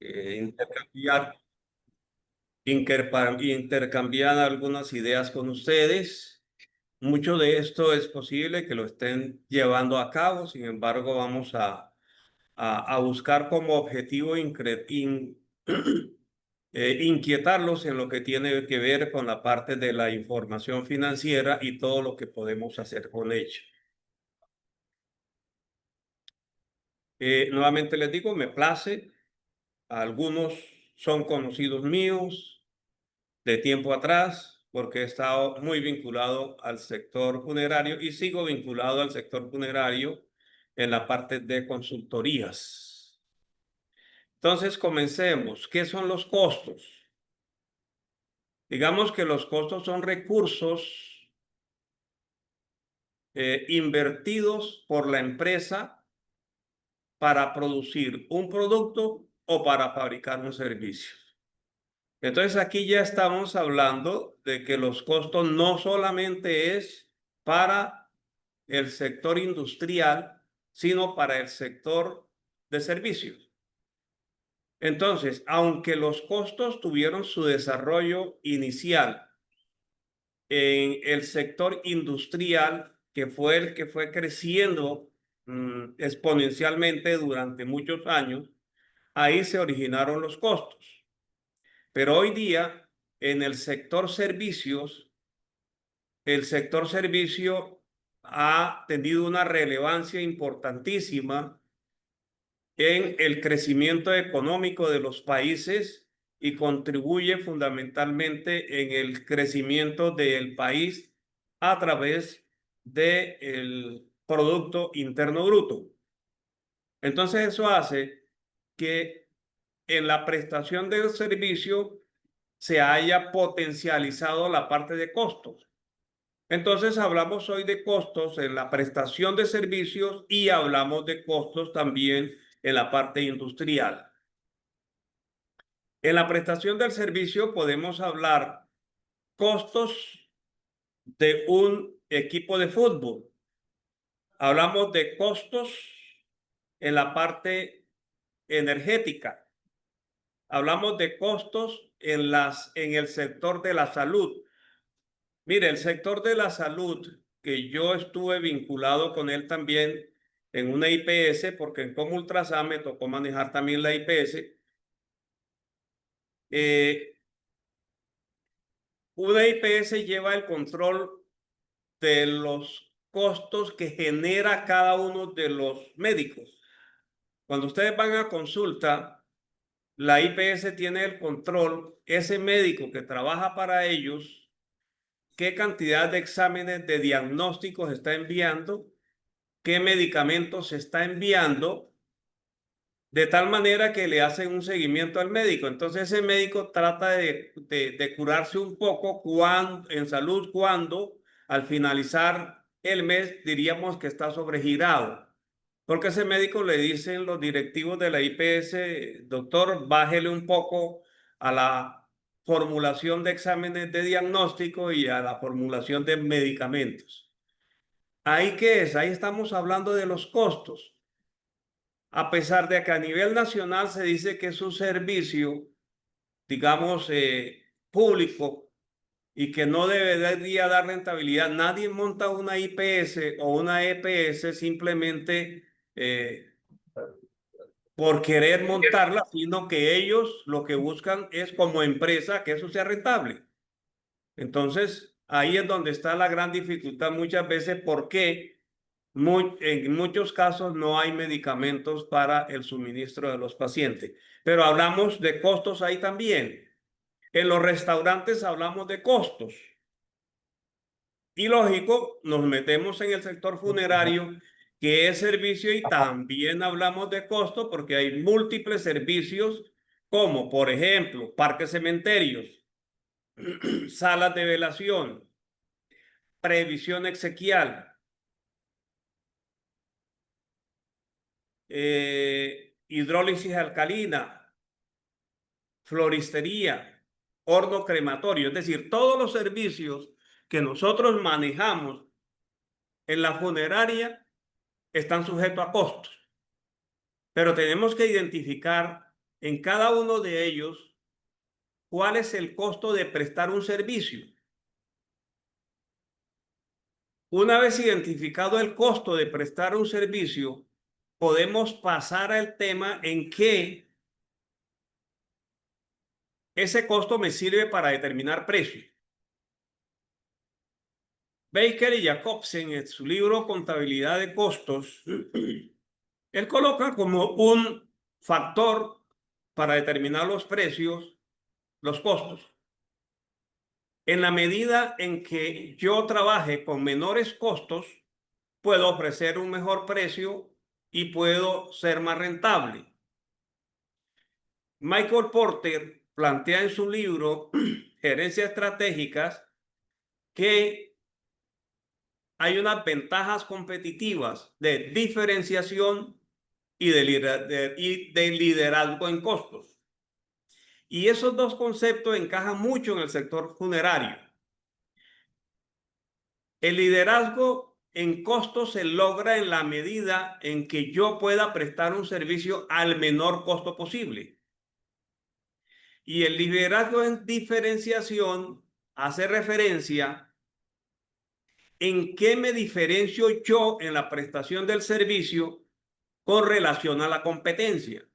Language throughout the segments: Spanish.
intercambiar, intercambiar algunas ideas con ustedes. Mucho de esto es posible que lo estén llevando a cabo, sin embargo, vamos a buscar como objetivo inquietarlos en lo que tiene que ver con la parte de la información financiera y todo lo que podemos hacer con ella. Nuevamente les digo, me place, algunos son conocidos míos de tiempo atrás, porque he estado muy vinculado al sector funerario y sigo vinculado al sector funerario en la parte de consultorías. Entonces, comencemos. ¿Qué son los costos? Digamos que los costos son recursos invertidos por la empresa para producir un producto o para fabricar un servicio. Entonces aquí ya estamos hablando de que los costos no solamente es para el sector industrial, sino para el sector de servicios. Entonces, aunque los costos tuvieron su desarrollo inicial en el sector industrial, que fue el que fue creciendo exponencialmente durante muchos años, ahí se originaron los costos. Pero hoy día, en el sector servicio ha tenido una relevancia importantísima en el crecimiento económico de los países y contribuye fundamentalmente en el crecimiento del país a través del Producto Interno Bruto. Entonces eso hace que en la prestación del servicio se haya potencializado la parte de costos. Entonces hablamos hoy de costos en la prestación de servicios y hablamos de costos también en la parte industrial. En la prestación del servicio podemos hablar costos de un equipo de fútbol. Hablamos de costos en la parte energética. Hablamos de costos en el sector de la salud. Mire, el sector de la salud, que yo estuve vinculado con él también en una IPS, porque en Comultrasan me tocó manejar también la IPS. Una IPS lleva el control de los costos que genera cada uno de los médicos. Cuando ustedes van a consulta, la IPS tiene el control, ese médico que trabaja para ellos, qué cantidad de exámenes de diagnósticos está enviando, qué medicamentos se está enviando, de tal manera que le hacen un seguimiento al médico. Entonces ese médico trata de curarse un poco en salud cuando al finalizar el mes diríamos que está sobregirado. Porque ese médico le dicen los directivos de la IPS, doctor, bájele un poco a la formulación de exámenes de diagnóstico y a la formulación de medicamentos. ¿Ahí qué es? Ahí estamos hablando de los costos. A pesar de que a nivel nacional se dice que es un servicio, digamos, público y que no debería dar rentabilidad, nadie monta una IPS o una EPS simplemente por querer montarla, sino que ellos lo que buscan es como empresa que eso sea rentable. Entonces, ahí es donde está la gran dificultad muchas veces porque en muchos casos no hay medicamentos para el suministro de los pacientes. Pero hablamos de costos ahí también. En los restaurantes hablamos de costos. Y lógico, nos metemos en el sector funerario, que es servicio, y también hablamos de costo porque hay múltiples servicios como, por ejemplo, parques cementerios, salas de velación, previsión exequial, hidrólisis alcalina, floristería, horno crematorio, es decir, todos los servicios que nosotros manejamos en la funeraria están sujetos a costos. Pero tenemos que identificar en cada uno de ellos cuál es el costo de prestar un servicio. Una vez identificado el costo de prestar un servicio, podemos pasar al tema en que ese costo me sirve para determinar precio. Baker y Jacobsen, en su libro Contabilidad de Costos, él coloca como un factor para determinar los precios, los costos. En la medida en que yo trabaje con menores costos, puedo ofrecer un mejor precio y puedo ser más rentable. Michael Porter plantea en su libro Gerencias Estratégicas que hay unas ventajas competitivas de diferenciación y de liderazgo en costos. Y esos dos conceptos encajan mucho en el sector funerario. El liderazgo en costos se logra en la medida en que yo pueda prestar un servicio al menor costo posible. Y el liderazgo en diferenciación hace referencia en qué me diferencio yo en la prestación del servicio con relación a la competencia.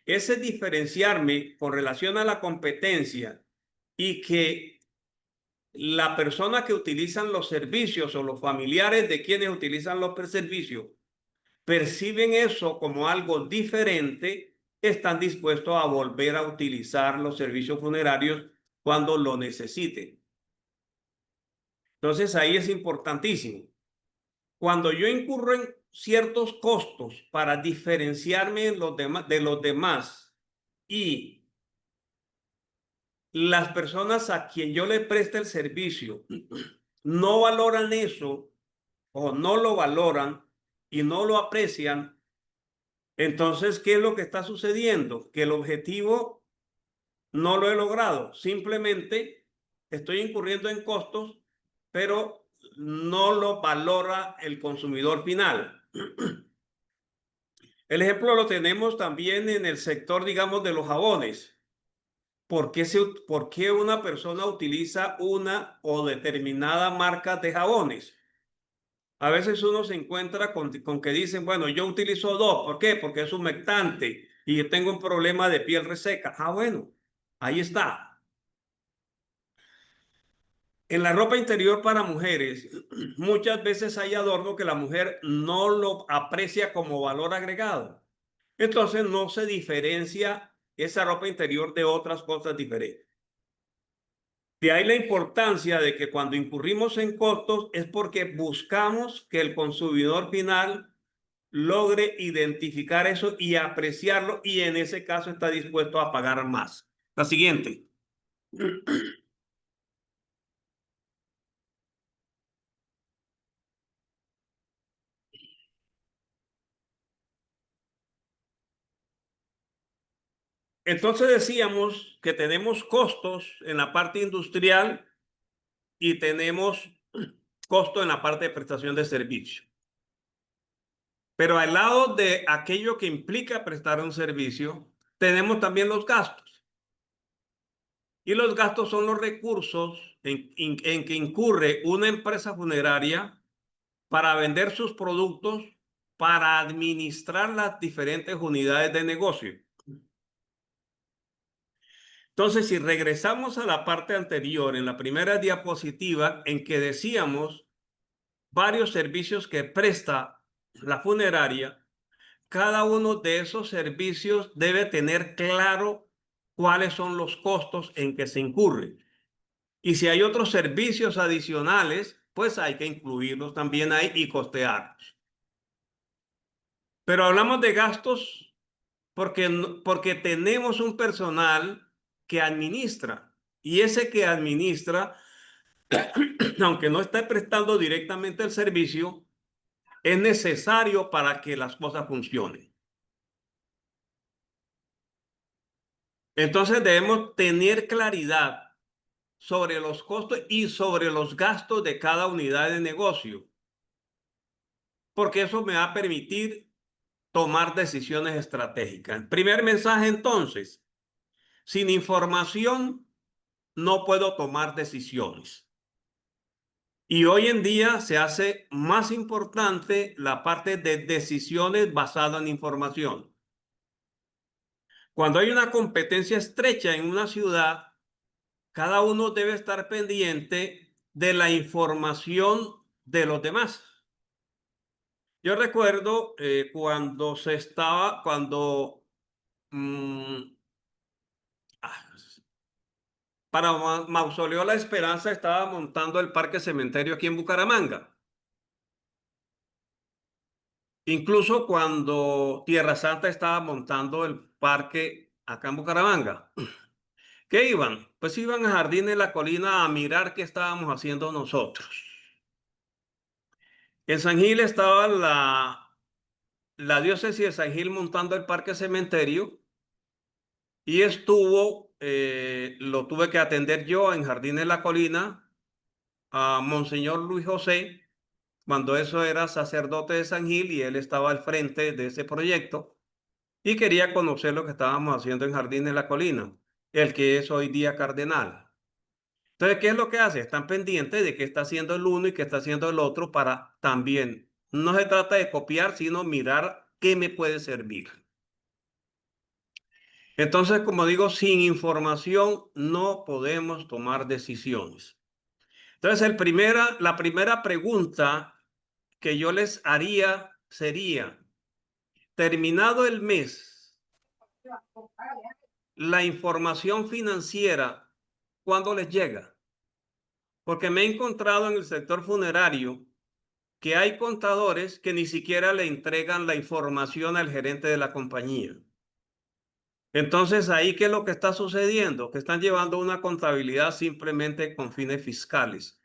Ese diferenciarme con relación a la competencia y que la persona que utilizan los servicios o los familiares de quienes utilizan los servicios perciben eso como algo diferente, están dispuestos a volver a utilizar los servicios funerarios cuando lo necesiten. Entonces ahí es importantísimo. Cuando yo incurro en ciertos costos para diferenciarme de los demás y las personas a quien yo le preste el servicio no valoran eso o no lo valoran y no lo aprecian, entonces, ¿qué es lo que está sucediendo? Que el objetivo no lo he logrado. Simplemente estoy incurriendo en costos, pero no lo valora el consumidor final. El ejemplo lo tenemos también en el sector, digamos, de los jabones. ¿Por qué una persona utiliza una o determinada marca de jabones? A veces uno se encuentra con que dicen, bueno, yo utilizo dos. ¿Por qué? Porque es humectante y yo tengo un problema de piel reseca. Ah, bueno, ahí está. En la ropa interior para mujeres, muchas veces hay adorno que la mujer no lo aprecia como valor agregado. Entonces no se diferencia esa ropa interior de otras cosas diferentes. De ahí la importancia de que cuando incurrimos en costos es porque buscamos que el consumidor final logre identificar eso y apreciarlo y en ese caso está dispuesto a pagar más. La siguiente. Entonces decíamos que tenemos costos en la parte industrial y tenemos costo en la parte de prestación de servicio. Pero al lado de aquello que implica prestar un servicio, tenemos también los gastos. Y los gastos son los recursos en que incurre una empresa funeraria para vender sus productos, para administrar las diferentes unidades de negocio. Entonces, si regresamos a la parte anterior, en la primera diapositiva, en que decíamos varios servicios que presta la funeraria, cada uno de esos servicios debe tener claro cuáles son los costos en que se incurre. Y si hay otros servicios adicionales, pues hay que incluirlos también ahí y costearlos. Pero hablamos de gastos porque tenemos un personal que administra. Y ese que administra, aunque no esté prestando directamente el servicio, es necesario para que las cosas funcionen. Entonces debemos tener claridad sobre los costos y sobre los gastos de cada unidad de negocio, porque eso me va a permitir tomar decisiones estratégicas. Primer mensaje entonces, sin información no puedo tomar decisiones. Y hoy en día se hace más importante la parte de decisiones basadas en información. Cuando hay una competencia estrecha en una ciudad, cada uno debe estar pendiente de la información de los demás. Yo recuerdo mm, ah, para Mausoleo La Esperanza estaba montando el parque cementerio aquí en Bucaramanga. Incluso cuando Tierra Santa estaba montando el parque acá en Bucaramanga. ¿Qué iban? Pues iban a Jardín de la Colina a mirar qué estábamos haciendo nosotros. En San Gil estaba la diócesis de San Gil montando el parque cementerio y lo tuve que atender yo en Jardín de la Colina a Monseñor Luis José, cuando eso era sacerdote de San Gil y él estaba al frente de ese proyecto y quería conocer lo que estábamos haciendo en Jardín de la Colina, el que es hoy día cardenal. Entonces, ¿qué es lo que hace? Están pendientes de qué está haciendo el uno y qué está haciendo el otro para también. No se trata de copiar, sino mirar qué me puede servir. Entonces, como digo, sin información no podemos tomar decisiones. Entonces, la primera pregunta que yo les haría sería, terminado el mes, la información financiera, ¿cuándo les llega? Porque me he encontrado en el sector funerario que hay contadores que ni siquiera le entregan la información al gerente de la compañía. Entonces, ahí, ¿qué es lo que está sucediendo? Que están llevando una contabilidad simplemente con fines fiscales.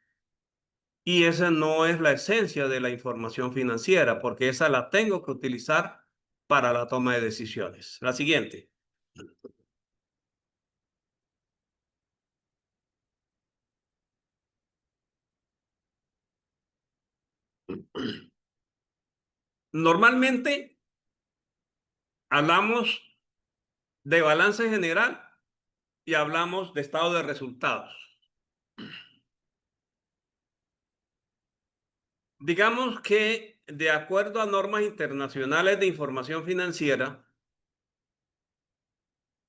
Y esa no es la esencia de la información financiera, porque esa la tengo que utilizar para la toma de decisiones. La siguiente. Normalmente hablamos de balance general y hablamos de estado de resultados. Digamos que de acuerdo a normas internacionales de información financiera,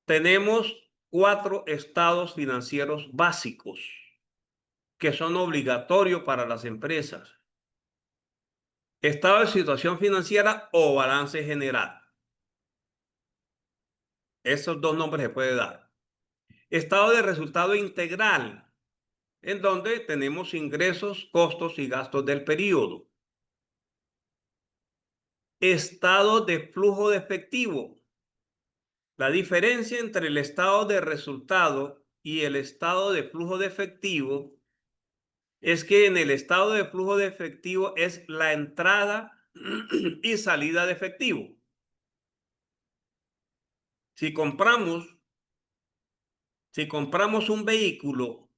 tenemos 4 estados financieros básicos que son obligatorios para las empresas. Estado de situación financiera o balance general. Esos dos nombres se puede dar. Estado de resultado integral, en donde tenemos ingresos, costos y gastos del periodo. Estado de flujo de efectivo. La diferencia entre el estado de resultado y el estado de flujo de efectivo es que en el estado de flujo de efectivo es la entrada y salida de efectivo. Si compramos un vehículo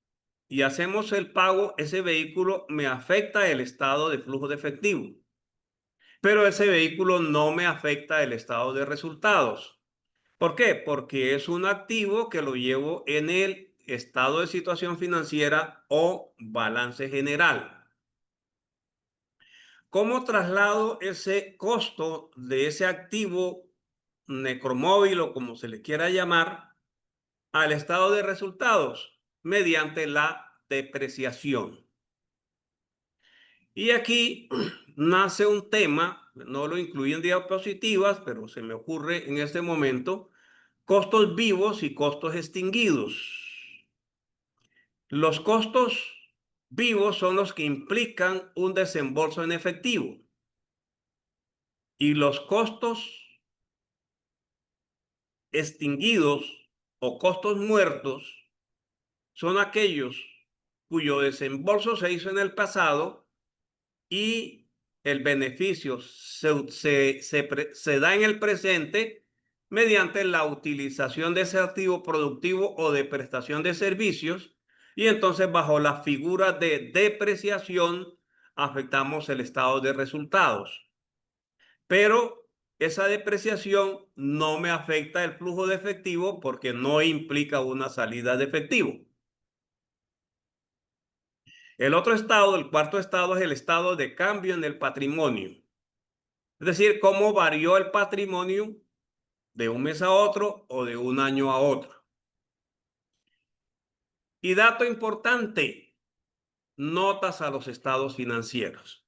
y hacemos el pago, ese vehículo me afecta el estado de flujo de efectivo, pero ese vehículo no me afecta el estado de resultados. ¿Por qué? Porque es un activo que lo llevo en el estado de situación financiera o balance general. ¿Cómo traslado ese costo de ese activo necromóvil o como se le quiera llamar al estado de resultados? Mediante la depreciación. Y aquí nace un tema, no lo incluí en diapositivas, pero se me ocurre en este momento, costos vivos y costos extinguidos. Los costos vivos son los que implican un desembolso en efectivo. Y los costos extinguidos o costos muertos son aquellos cuyo desembolso se hizo en el pasado y el beneficio se da en el presente mediante la utilización de ese activo productivo o de prestación de servicios, y entonces bajo la figura de depreciación afectamos el estado de resultados. Pero esa depreciación no me afecta el flujo de efectivo porque no implica una salida de efectivo. El otro estado, el cuarto estado, es el estado de cambio en el patrimonio. Es decir, cómo varió el patrimonio de un mes a otro o de un año a otro. Y dato importante, notas a los estados financieros.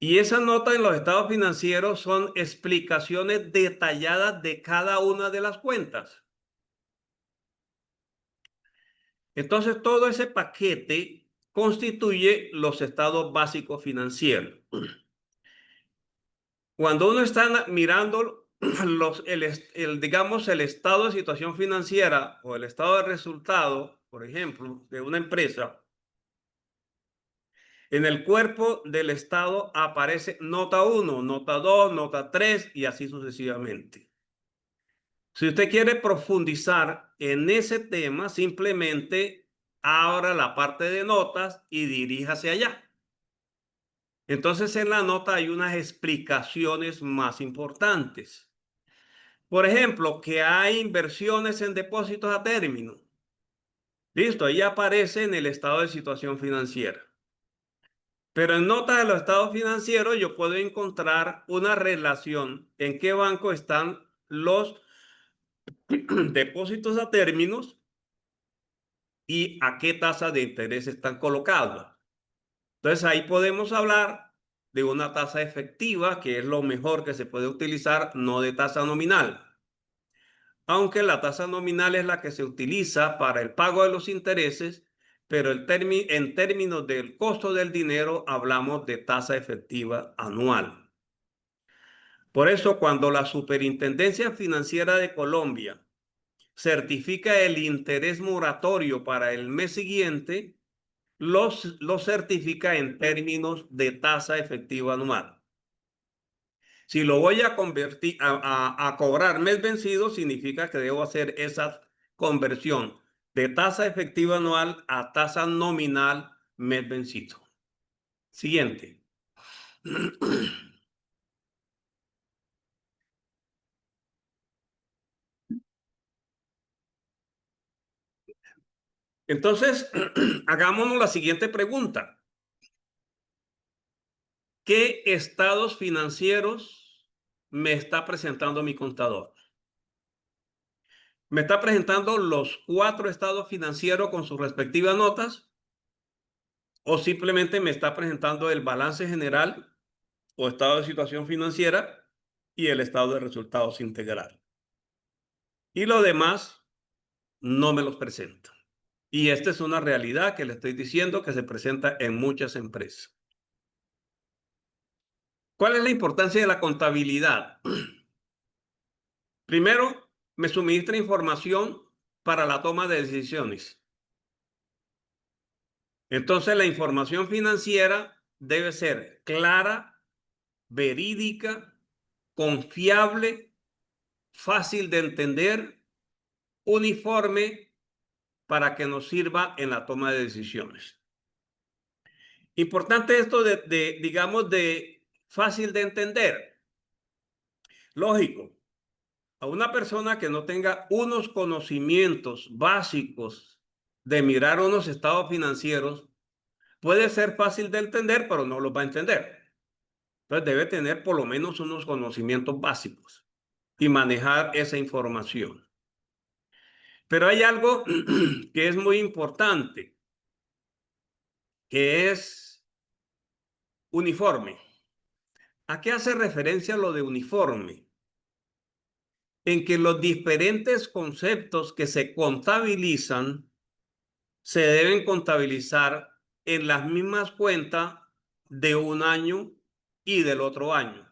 Y esas notas en los estados financieros son explicaciones detalladas de cada una de las cuentas. Entonces, todo ese paquete constituye los estados básicos financieros. Cuando uno está mirando digamos, el estado de situación financiera o el estado de resultado, por ejemplo, de una empresa, en el cuerpo del estado aparece nota 1, nota 2, nota 3 y así sucesivamente. Si usted quiere profundizar en ese tema, simplemente abra la parte de notas y diríjase allá. Entonces en la nota hay unas explicaciones más importantes. Por ejemplo, que hay inversiones en depósitos a término. Listo, ahí aparece en el estado de situación financiera. Pero en notas de los estados financieros yo puedo encontrar una relación en qué banco están los depósitos a términos y a qué tasa de interés están colocados. Entonces ahí podemos hablar de una tasa efectiva, que es lo mejor que se puede utilizar, no de tasa nominal. Aunque la tasa nominal es la que se utiliza para el pago de los intereses, pero en términos del costo del dinero hablamos de tasa efectiva anual. Por eso, cuando la Superintendencia Financiera de Colombia certifica el interés moratorio para el mes siguiente, lo certifica en términos de tasa efectiva anual. Si lo voy a convertir a cobrar mes vencido, significa que debo hacer esa conversión de tasa efectiva anual a tasa nominal mes vencido. Siguiente. Entonces, hagámonos la siguiente pregunta. ¿Qué estados financieros me está presentando mi contador? ¿Me está presentando los 4 estados financieros con sus respectivas notas? ¿O simplemente me está presentando el balance general o estado de situación financiera y el estado de resultados integral? Y lo demás no me los presenta. Y esta es una realidad que le estoy diciendo que se presenta en muchas empresas. ¿Cuál es la importancia de la contabilidad? Primero, me suministra información para la toma de decisiones. Entonces, la información financiera debe ser clara, verídica, confiable, fácil de entender, uniforme, para que nos sirva en la toma de decisiones. Importante esto digamos, de fácil de entender. Lógico, a una persona que no tenga unos conocimientos básicos de mirar unos estados financieros, puede ser fácil de entender, pero no los va a entender. Entonces debe tener por lo menos unos conocimientos básicos y manejar esa información. Pero hay algo que es muy importante, que es uniforme. ¿A qué hace referencia lo de uniforme? En que los diferentes conceptos que se contabilizan se deben contabilizar en las mismas cuentas de un año y del otro año.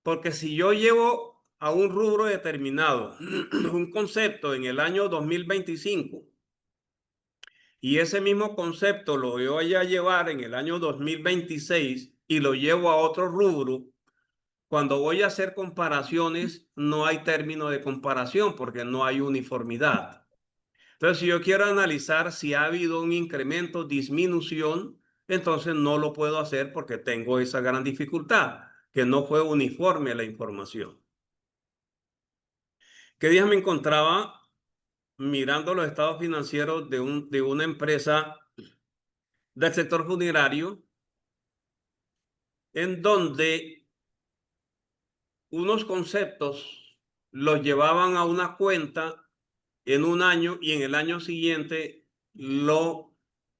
Porque si yo llevo a un rubro determinado un concepto en el año 2025 y ese mismo concepto lo voy a llevar en el año 2026 y lo llevo a otro rubro, cuando voy a hacer comparaciones no hay término de comparación porque no hay uniformidad. Entonces, si yo quiero analizar si ha habido un incremento, disminución, entonces no lo puedo hacer porque tengo esa gran dificultad. que no fue uniforme la información. ¿Qué días me encontraba mirando los estados financieros de una empresa del sector funerario en donde unos conceptos los llevaban a una cuenta en un año y en el año siguiente lo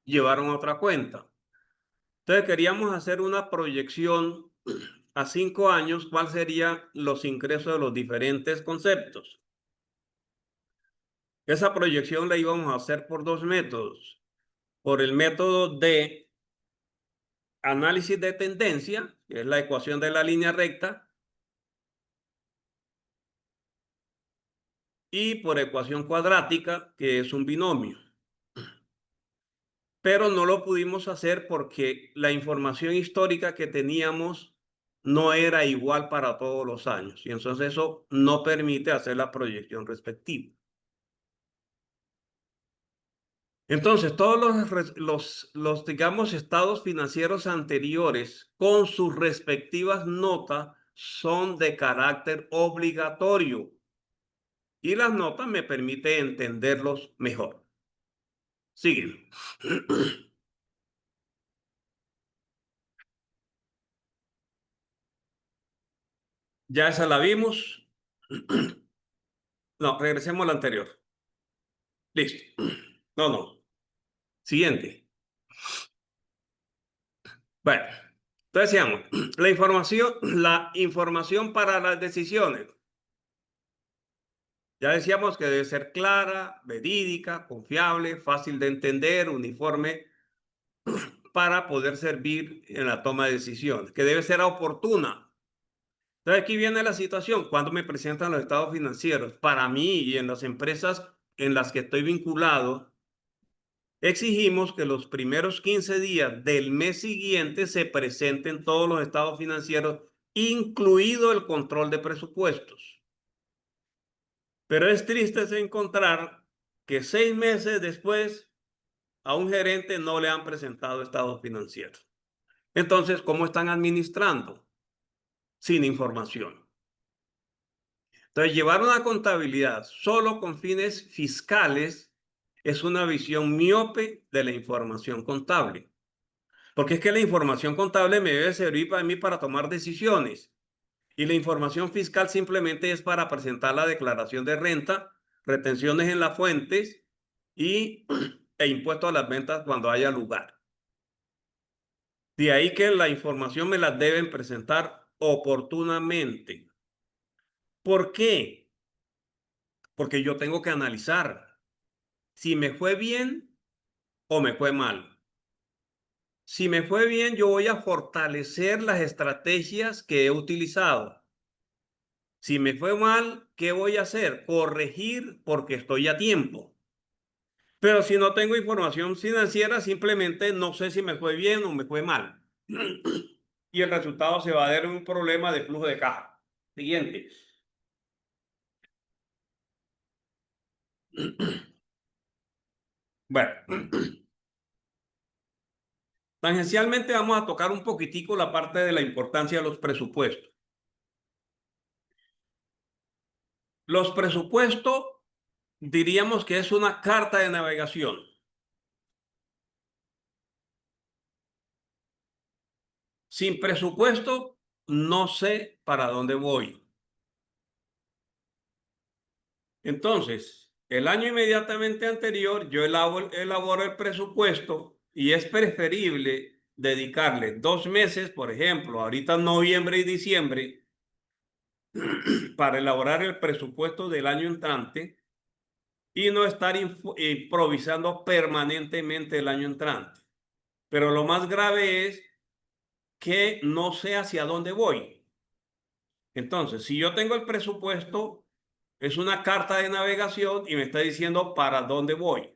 llevaron a otra cuenta? Entonces queríamos hacer una proyección a 5 años, cuál serían los ingresos de los diferentes conceptos. Esa proyección la íbamos a hacer por dos métodos. Por el método de análisis de tendencia, que es la ecuación de la línea recta, y por ecuación cuadrática, que es un binomio. Pero no lo pudimos hacer porque la información histórica que teníamos no era igual para todos los años, y entonces eso no permite hacer la proyección respectiva. Entonces, todos los, digamos, estados financieros anteriores con sus respectivas notas son de carácter obligatorio y las notas me permiten entenderlos mejor. Siguen. Ya esa la vimos. No, regresemos a la anterior. Listo. No, no. Siguiente. Bueno, entonces decíamos, la información para las decisiones. Ya decíamos que debe ser clara, verídica, confiable, fácil de entender, uniforme, para poder servir en la toma de decisiones, que debe ser oportuna. Entonces aquí viene la situación, cuando me presentan los estados financieros. Para mí y en las empresas en las que estoy vinculado, exigimos que los primeros 15 días del mes siguiente se presenten todos los estados financieros, incluido el control de presupuestos. Pero es triste encontrar que 6 meses después a un gerente no le han presentado estados financieros. Entonces, ¿cómo están administrando? Sin información. Entonces, llevar una contabilidad solo con fines fiscales es una visión miope de la información contable. Porque es que la información contable me debe servir para mí para tomar decisiones. Y la información fiscal simplemente es para presentar la declaración de renta, retenciones en las fuentes e impuesto a las ventas cuando haya lugar. De ahí que la información me la deben presentar oportunamente. ¿Por qué? Porque yo tengo que analizar si me fue bien o me fue mal. Si me fue bien, yo voy a fortalecer las estrategias que he utilizado. Si me fue mal, ¿qué voy a hacer? Corregir porque estoy a tiempo. Pero si no tengo información financiera, simplemente no sé si me fue bien o me fue mal. Y el resultado se va a dar en un problema de flujo de caja. Siguiente. Bueno, tangencialmente vamos a tocar un poquitico la parte de la importancia de los presupuestos. Los presupuestos diríamos que es una carta de navegación. Sin presupuesto, no sé para dónde voy. Entonces, el año inmediatamente anterior, yo elaboro el presupuesto y es preferible dedicarle 2 meses, por ejemplo, ahorita noviembre y diciembre, para elaborar el presupuesto del año entrante y no estar improvisando permanentemente el año entrante. Pero lo más grave es que no sé hacia dónde voy. Entonces, si yo tengo el presupuesto, es una carta de navegación y me está diciendo para dónde voy.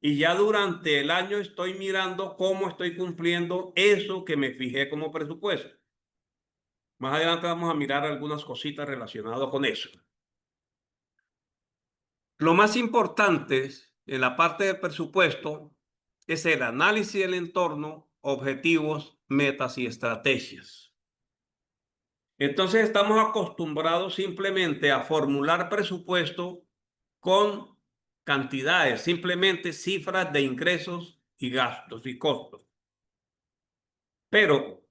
Y ya durante el año estoy mirando cómo estoy cumpliendo eso que me fijé como presupuesto. Más adelante vamos a mirar algunas cositas relacionadas con eso. Lo más importante en la parte del presupuesto es el análisis del entorno, objetivos, metas y estrategias. Entonces estamos acostumbrados simplemente a formular presupuesto con cantidades, simplemente cifras de ingresos y gastos y costos. Pero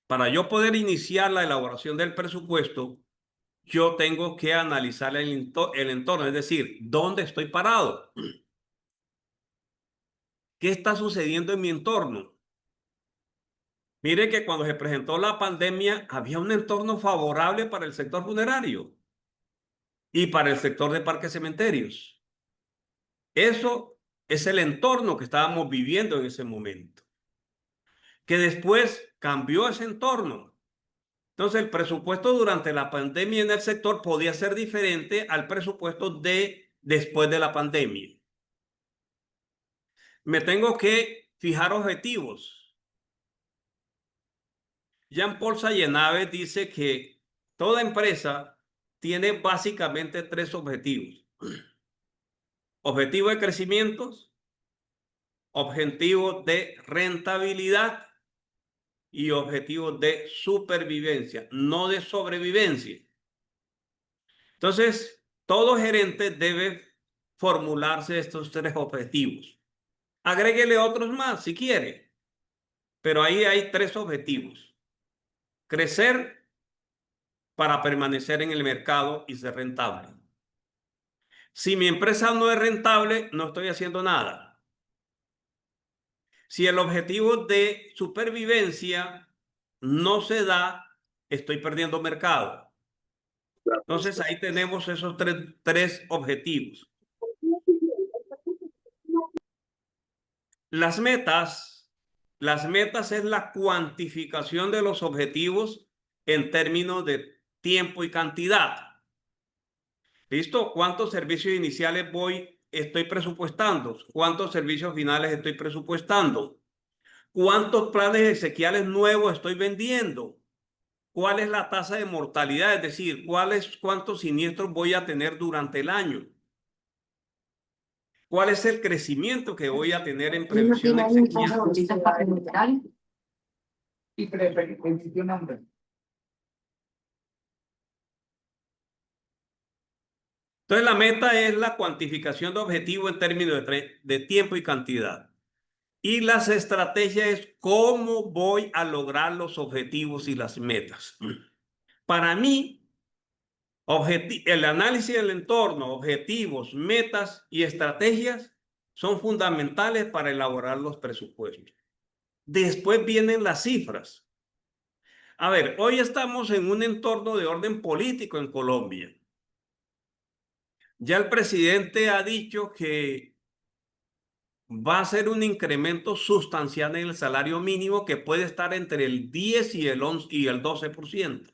para yo poder iniciar la elaboración del presupuesto, yo tengo que analizar el entorno, es decir, ¿dónde estoy parado? ¿Qué está sucediendo en mi entorno? Mire que cuando se presentó la pandemia había un entorno favorable para el sector funerario y para el sector de parques cementerios. Eso es el entorno que estábamos viviendo en ese momento, que después cambió ese entorno. Entonces el presupuesto durante la pandemia en el sector podía ser diferente al presupuesto de después de la pandemia. Me tengo que fijar objetivos. Jean-Paul Sayенave dice que toda empresa tiene básicamente tres objetivos: objetivo de crecimiento, objetivo de rentabilidad y objetivo de supervivencia, no de sobrevivencia. Entonces, todo gerente debe formularse estos tres objetivos. Agréguele otros más si quiere, pero ahí hay tres objetivos: crecer para permanecer en el mercado y ser rentable. Si mi empresa no es rentable, no estoy haciendo nada. Si el objetivo de supervivencia no se da, estoy perdiendo mercado. Entonces ahí tenemos esos tres objetivos. Las metas, las metas es la cuantificación de los objetivos en términos de tiempo y cantidad. ¿Listo? ¿Cuántos servicios iniciales estoy presupuestando? ¿Cuántos servicios finales estoy presupuestando? ¿Cuántos planes exequiales nuevos estoy vendiendo? ¿Cuál es la tasa de mortalidad? Es decir, cuántos siniestros voy a tener durante el año? ¿Cuál es el crecimiento que voy a tener en previsión exequial? Entonces, la meta es la cuantificación de objetivo en términos de tiempo y cantidad. Y las estrategias es cómo voy a lograr los objetivos y las metas. Para mí, el análisis del entorno, objetivos, metas y estrategias son fundamentales para elaborar los presupuestos. Después vienen las cifras. A ver, hoy estamos en un entorno de orden político en Colombia. Ya el presidente ha dicho que va a ser un incremento sustancial en el salario mínimo que puede estar entre el 10 y el 11 y el 12%.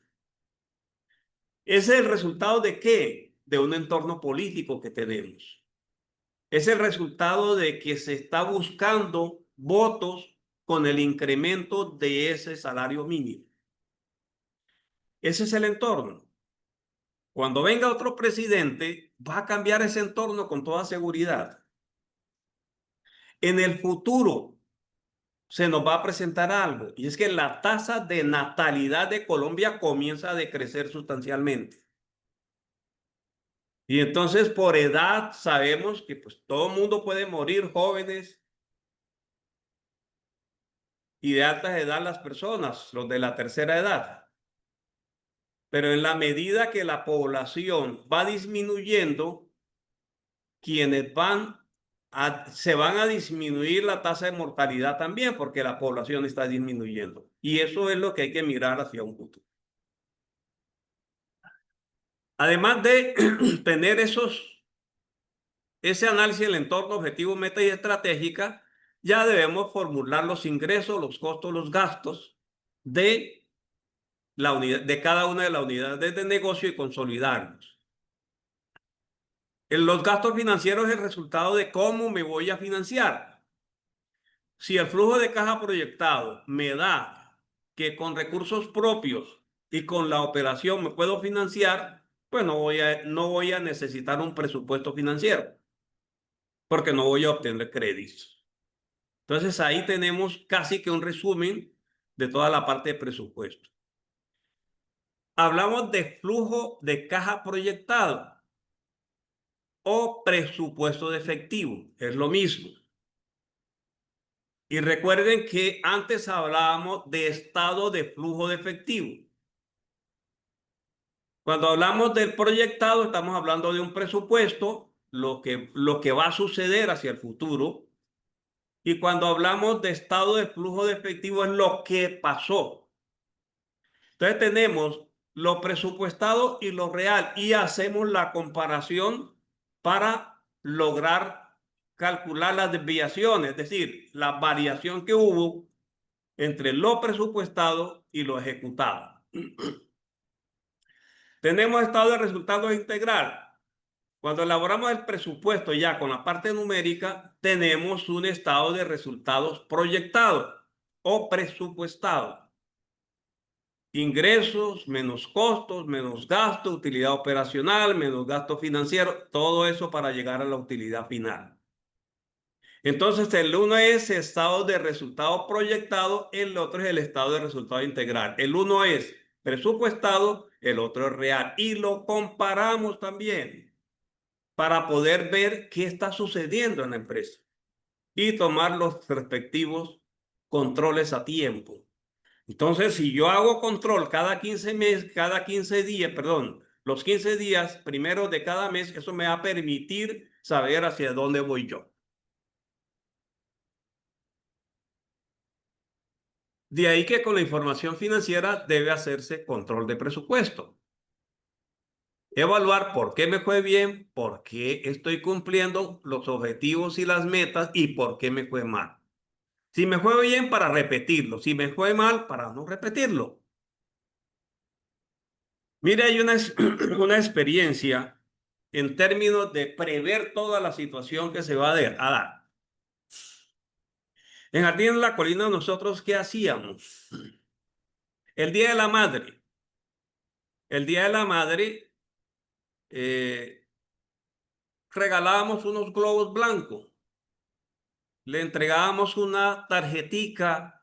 ¿Ese es el resultado de qué? De un entorno político que tenemos. Es el resultado de que se está buscando votos con el incremento de ese salario mínimo. Ese es el entorno. Cuando venga otro presidente, va a cambiar ese entorno con toda seguridad. En el futuro se nos va a presentar algo, y es que la tasa de natalidad de Colombia comienza a decrecer sustancialmente. Y entonces por edad sabemos que pues todo el mundo puede morir, jóvenes y de alta edad las personas, los de la tercera edad. Pero en la medida que la población va disminuyendo, se van a disminuir la tasa de mortalidad también porque la población está disminuyendo. Y eso es lo que hay que mirar hacia un futuro. Además de tener ese análisis del entorno, objetivo, meta y estratégica, ya debemos formular los ingresos, los costos, los gastos de de cada una de las unidades de negocio y consolidarlos. Los gastos financieros es el resultado de cómo me voy a financiar. Si el flujo de caja proyectado me da que con recursos propios y con la operación me puedo financiar, pues no voy a necesitar un presupuesto financiero porque no voy a obtener créditos. Entonces ahí tenemos casi que un resumen de toda la parte de presupuesto. hablamos de flujo de caja proyectado o presupuesto de efectivo. Es lo mismo. Y recuerden que antes hablábamos de estado de flujo de efectivo. Cuando hablamos del proyectado, estamos hablando de un presupuesto, lo que va a suceder hacia el futuro. Y cuando hablamos de estado de flujo de efectivo, es lo que pasó. Entonces tenemos lo presupuestado y lo real y hacemos la comparación para lograr calcular las desviaciones, es decir, la variación que hubo entre lo presupuestado y lo ejecutado. Tenemos estado de resultados integral. Cuando elaboramos el presupuesto ya con la parte numérica, tenemos un estado de resultados proyectado o presupuestado. Ingresos menos costos, menos gasto, utilidad operacional, menos gasto financiero, todo eso para llegar a la utilidad final. Entonces, el uno es estado de resultado proyectado, el otro es el estado de resultado integral. El uno es presupuestado, el otro es real. Y lo comparamos también para poder ver qué está sucediendo en la empresa y tomar los respectivos controles a tiempo. Entonces, si yo hago control cada 15 meses, cada 15 días, perdón, los 15 días primeros de cada mes, eso me va a permitir saber hacia dónde voy yo. De ahí que con la información financiera debe hacerse control de presupuesto. Evaluar por qué me fue bien, por qué estoy cumpliendo los objetivos y las metas y por qué me fue mal. Si me fue bien, para repetirlo. Si me fue mal, para no repetirlo. Mire, hay una experiencia en términos de prever toda la situación que se va a dar. En Jardín de la Colina, nosotros, ¿qué hacíamos? El Día de la Madre. El Día de la Madre, eh, regalábamos unos globos blancos. Le entregábamos una tarjetica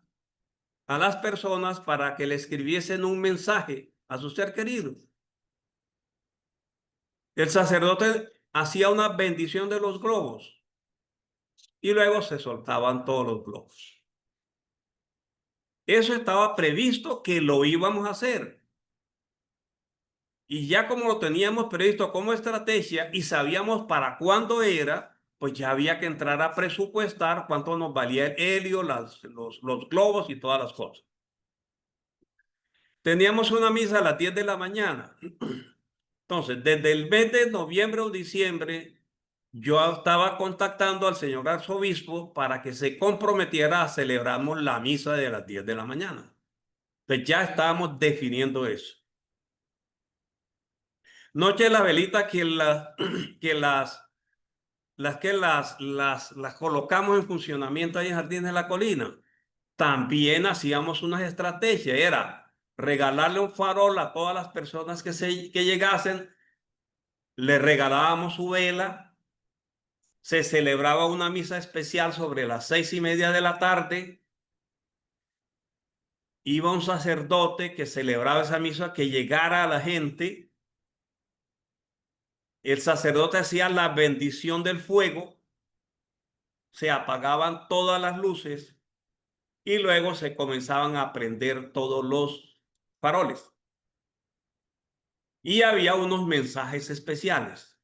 a las personas para que le escribiesen un mensaje a su ser querido. El sacerdote hacía una bendición de los globos y luego se soltaban todos los globos. Eso estaba previsto que lo íbamos a hacer. Y ya como lo teníamos previsto como estrategia y sabíamos para cuándo era, pues ya había que entrar a presupuestar cuánto nos valía el helio, los globos y todas las cosas. Teníamos una misa a las 10 de la mañana. Entonces, desde el mes de noviembre o diciembre, yo estaba contactando al señor arzobispo para que se comprometiera a celebrarnos la misa de las 10 de la mañana. Entonces ya estábamos definiendo eso. Noche de la velita que, que las colocamos en funcionamiento ahí en Jardín de la Colina. También hacíamos unas estrategias, era regalarle un farol a todas las personas que llegasen, le regalábamos su vela, se celebraba una misa especial sobre las 6:30 de la tarde, iba un sacerdote que celebraba esa misa, que llegara a la gente, el sacerdote hacía la bendición del fuego, se apagaban todas las luces y luego se comenzaban a prender todos los faroles. Y había unos mensajes especiales,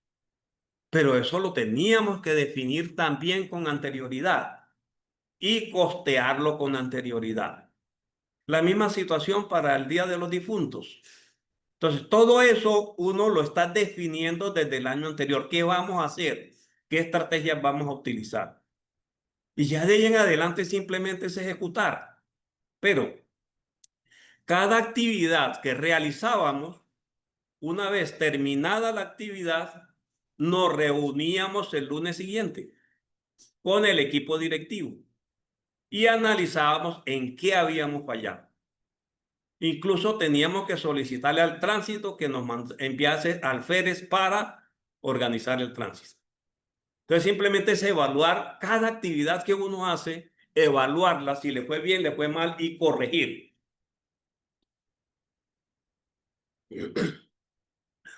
pero eso lo teníamos que definir también con anterioridad y costearlo con anterioridad. La misma situación para el Día de los Difuntos. Entonces, todo eso uno lo está definiendo desde el año anterior. ¿Qué vamos a hacer? ¿Qué estrategias vamos a utilizar? Y ya de ahí en adelante simplemente es ejecutar. Pero cada actividad que realizábamos, una vez terminada la actividad, nos reuníamos el lunes siguiente con el equipo directivo y analizábamos en qué habíamos fallado. Incluso teníamos que solicitarle al tránsito que nos enviase alférez para organizar el tránsito. Entonces simplemente es evaluar cada actividad que uno hace, evaluarla, si le fue bien, le fue mal y corregir.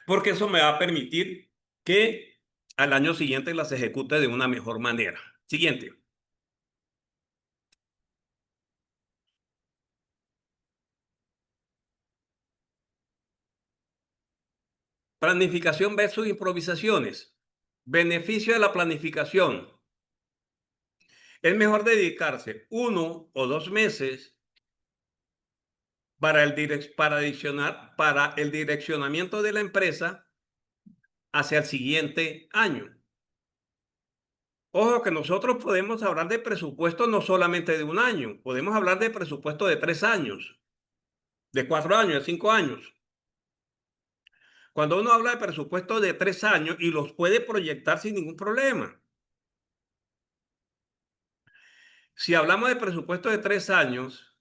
porque eso me va a permitir que al año siguiente las ejecute de una mejor manera. Siguiente. Planificación versus improvisaciones. Beneficio de la planificación. Es mejor dedicarse 1 o 2 meses para el direccionamiento de la empresa hacia el siguiente año. Ojo que nosotros podemos hablar de presupuesto no solamente de un año, podemos hablar de presupuesto de 3 años, de 4 años, de 5 años. Cuando uno habla de presupuesto de 3 años y los puede proyectar sin ningún problema. Si hablamos de presupuesto de 3 años,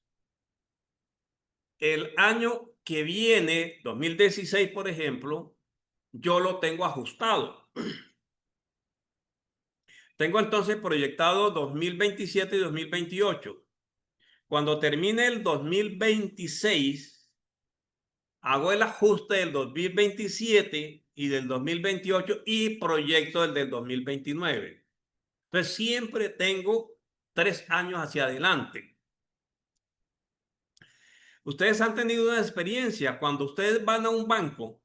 el año que viene, 2016, por ejemplo, yo lo tengo ajustado. Tengo entonces proyectado 2027 y 2028. Cuando termine el 2026, hago el ajuste del 2027 y del 2028 y proyecto el del 2029. Entonces siempre tengo 3 años hacia adelante. Ustedes han tenido una experiencia cuando ustedes van a un banco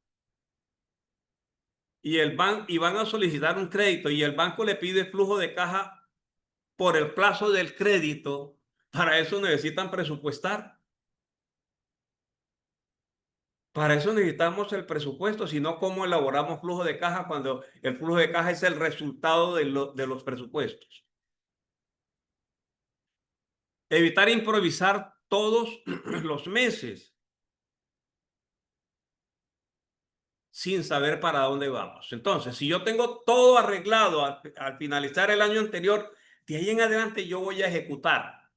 y van a solicitar un crédito y el banco le pide flujo de caja por el plazo del crédito. Para eso necesitan presupuestar. Para eso necesitamos el presupuesto, si no, ¿cómo elaboramos flujo de caja cuando el flujo de caja es el resultado de los presupuestos? Evitar improvisar todos los meses sin saber para dónde vamos. Entonces, si yo tengo todo arreglado al finalizar el año anterior, de ahí en adelante yo voy a ejecutar.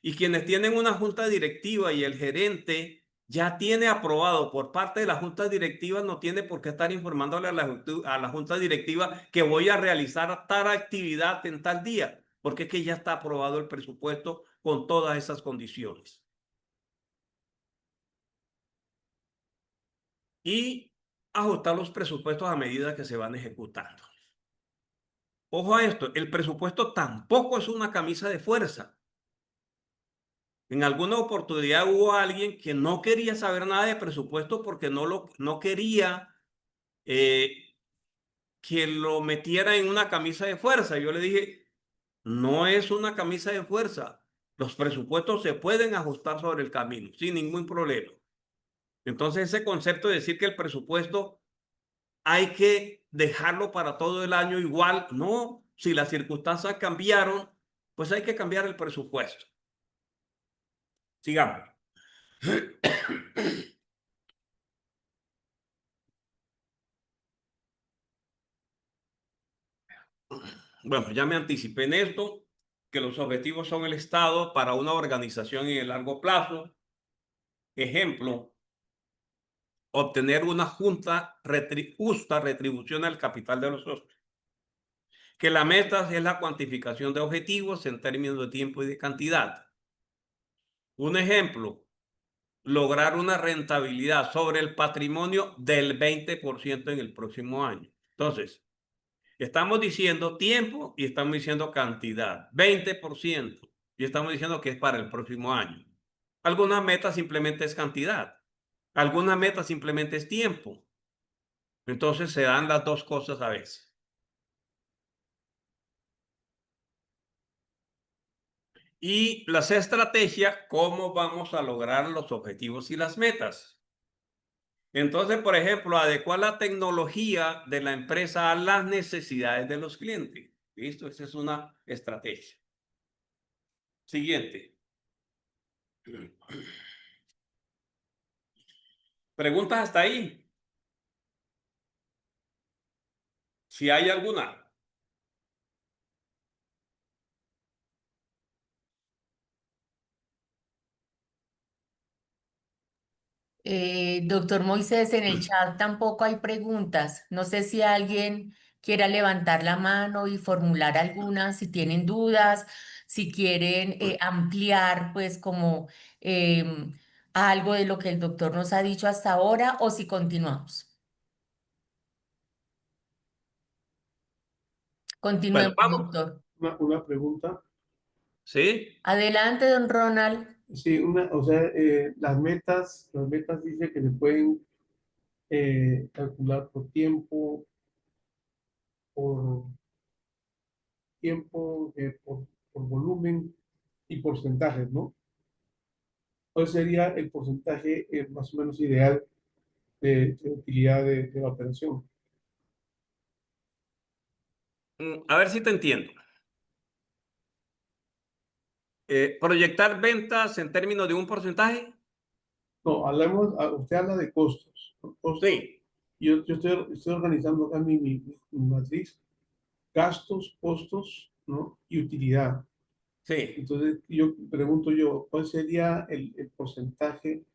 Y quienes tienen una junta directiva y el gerente ya tiene aprobado por parte de la junta directiva, no tiene por qué estar informándole a la junta directiva que voy a realizar tal actividad en tal día, porque es que ya está aprobado el presupuesto con todas esas condiciones. Y ajustar los presupuestos a medida que se van ejecutando. Ojo a esto, el presupuesto tampoco es una camisa de fuerza. En alguna oportunidad hubo alguien que no quería saber nada de presupuesto porque no quería eh, que lo metiera en una camisa de fuerza. Yo le dije, no es una camisa de fuerza. Los presupuestos se pueden ajustar sobre el camino sin ningún problema. Entonces ese concepto de decir que el presupuesto hay que dejarlo para todo el año igual, no. Si las circunstancias cambiaron, pues hay que cambiar el presupuesto. Sigamos. Bueno, ya me anticipé en esto, que los objetivos son el Estado para una organización en el largo plazo. Ejemplo, obtener una justa retribución al capital de los socios. Que la meta es la cuantificación de objetivos en términos de tiempo y de cantidad. Un ejemplo, lograr una rentabilidad sobre el patrimonio del 20% en el próximo año. Entonces, estamos diciendo tiempo y estamos diciendo cantidad, 20%, y estamos diciendo que es para el próximo año. Algunas metas simplemente es cantidad, algunas metas simplemente es tiempo. Entonces se dan las dos cosas a veces. Y las estrategias, ¿cómo vamos a lograr los objetivos y las metas? Entonces, por ejemplo, adecuar la tecnología de la empresa a las necesidades de los clientes. ¿Listo? Esa es una estrategia. Siguiente. ¿Preguntas hasta ahí? Si hay alguna. Doctor Moisés, en el chat tampoco hay preguntas. No sé si alguien quiera levantar la mano y formular algunas, si tienen dudas, si quieren ampliar, pues como em, algo de lo que el doctor nos ha dicho hasta ahora o si continuamos. Bueno, Continuemos, vamos. doctor. Una pregunta. ¿Sí? Adelante, don Ronald. Sí, o sea, las metas dice que se pueden calcular por tiempo, por volumen y porcentajes, ¿no? ¿Cuál sería el porcentaje más o menos ideal de utilidad de la operación? A ver si te entiendo. Proyectar ventas en términos de un porcentaje. No, usted habla de costos, ¿no? Costos. Sí, Estoy organizando acá mi matriz, gastos, costos, ¿no? Y utilidad. sí. Entonces, pregunto yo, ¿cuál sería el porcentaje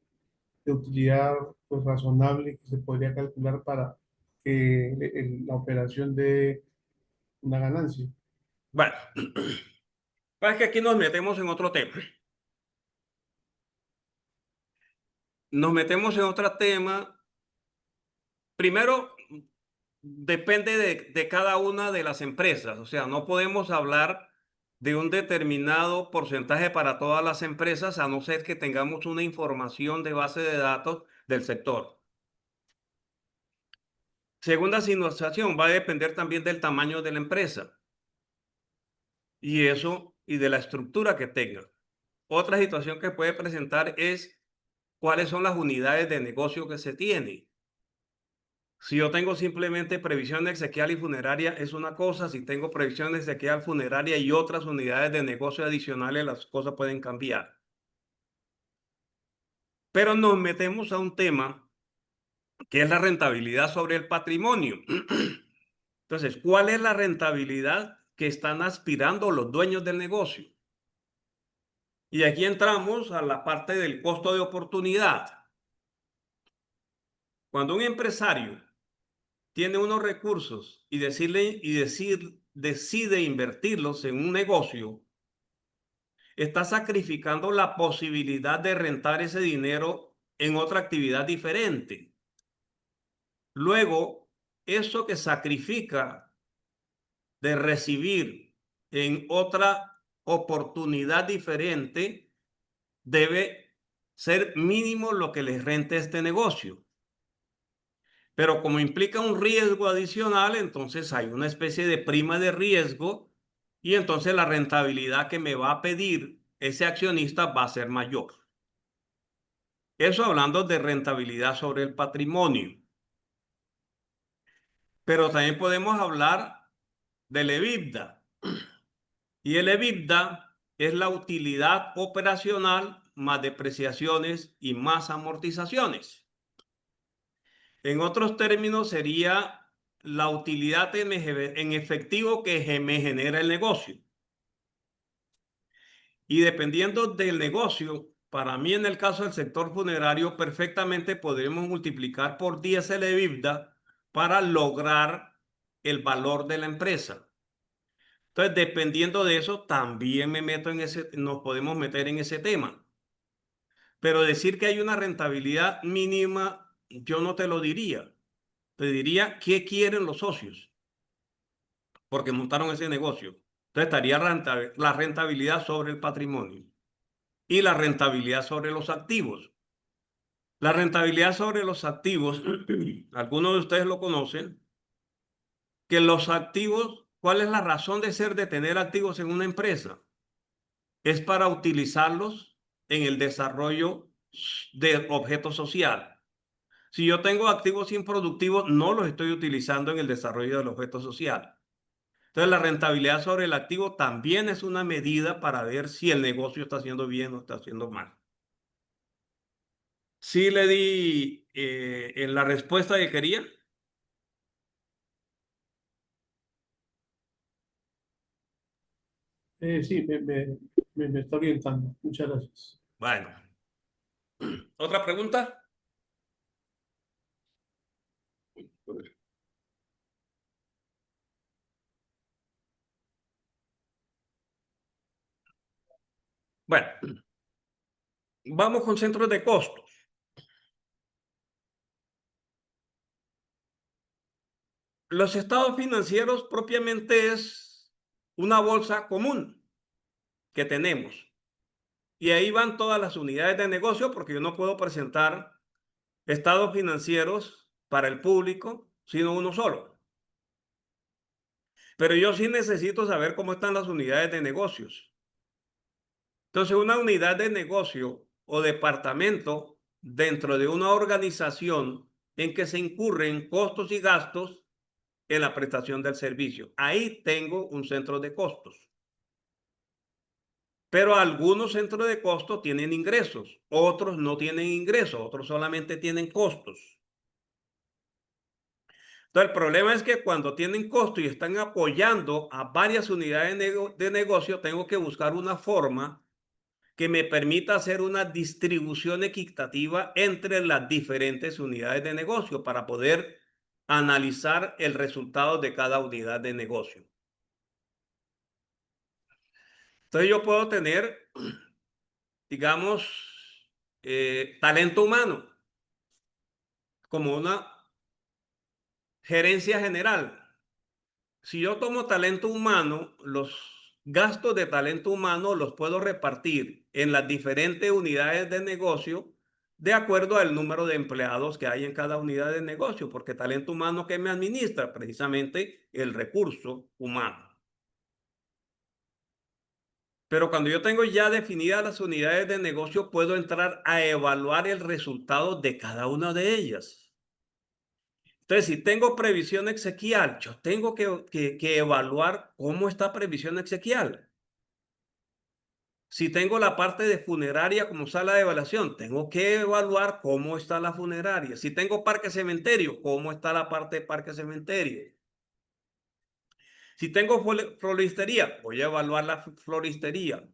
de utilidad pues, razonable que se podría calcular para que la operación dé una ganancia? Bueno, es que aquí nos metemos en otro tema. Nos metemos en otro tema. Primero, depende de cada una de las empresas. O sea, no podemos hablar de un determinado porcentaje para todas las empresas, a no ser que tengamos una información de base de datos del sector. Segunda situación, va a depender también del tamaño de la empresa y eso y de la estructura que tenga. Otra situación que puede presentar es cuáles son las unidades de negocio que se tiene. Si yo tengo simplemente previsión exequial y funeraria es una cosa, si tengo previsión exequial funeraria y otras unidades de negocio adicionales, las cosas pueden cambiar. Pero nos metemos a un tema que es la rentabilidad sobre el patrimonio. Entonces, ¿cuál es la rentabilidad que están aspirando los dueños del negocio? Y aquí entramos a la parte del costo de oportunidad. Cuando un empresario tiene unos recursos y decide invertirlos en un negocio, está sacrificando la posibilidad de rentar ese dinero en otra actividad diferente. Luego, eso que sacrifica de recibir en otra oportunidad diferente debe ser mínimo lo que les rente este negocio. Pero como implica un riesgo adicional, entonces hay una especie de prima de riesgo y entonces la rentabilidad que me va a pedir ese accionista va a ser mayor. Eso hablando de rentabilidad sobre el patrimonio. Pero también podemos hablar del EBITDA. Y el EBITDA es la utilidad operacional más depreciaciones y más amortizaciones. En otros términos, sería la utilidad en efectivo que me genera el negocio. Y dependiendo del negocio, para mí en el caso del sector funerario, perfectamente podremos multiplicar por 10 el EBITDA para lograr el valor de la empresa. Entonces, dependiendo de eso, también nos podemos meter en ese tema. Pero decir que hay una rentabilidad mínima, yo no te lo diría. Te diría qué quieren los socios, porque montaron ese negocio. Entonces estaría la rentabilidad sobre el patrimonio y la rentabilidad sobre los activos. La rentabilidad sobre los activos, algunos de ustedes lo conocen, que los activos, ¿cuál es la razón de ser de tener activos en una empresa? Es para utilizarlos en el desarrollo de objeto social. Si yo tengo activos improductivos, no los estoy utilizando en el desarrollo del objeto social. Entonces, la rentabilidad sobre el activo también es una medida para ver si el negocio está haciendo bien o está haciendo mal. Sí le di en la respuesta que quería. Sí, me está orientando. Muchas gracias. Bueno, ¿otra pregunta? Bueno, Vamos con centros de costos. Los estados financieros propiamente es una bolsa común que tenemos. Y ahí van todas las unidades de negocio porque yo no puedo presentar estados financieros para el público, sino uno solo. Pero yo sí necesito saber cómo están las unidades de negocios. Entonces, una unidad de negocio o departamento dentro de una organización en que se incurren costos y gastos en la prestación del servicio. Ahí tengo un centro de costos. Pero algunos centros de costos tienen ingresos, otros no tienen ingresos, otros solamente tienen costos. Entonces, el problema es que cuando tienen costo y están apoyando a varias unidades de negocio, tengo que buscar una forma que me permita hacer una distribución equitativa entre las diferentes unidades de negocio para poder analizar el resultado de cada unidad de negocio. Entonces, yo puedo tener, digamos, talento humano como una gerencia general. Si yo tomo talento humano, los gastos de talento humano los puedo repartir en las diferentes unidades de negocio de acuerdo al número de empleados que hay en cada unidad de negocio, porque talento humano que me administra precisamente el recurso humano. Pero cuando yo tengo ya definidas las unidades de negocio, puedo entrar a evaluar el resultado de cada una de ellas. Entonces, si tengo previsión exequial, yo tengo que evaluar cómo está previsión exequial. Si tengo la parte de funeraria como sala de evaluación, tengo que evaluar cómo está la funeraria. Si tengo parque cementerio, cómo está la parte de parque cementerio. Si tengo floristería, voy a evaluar la floristería.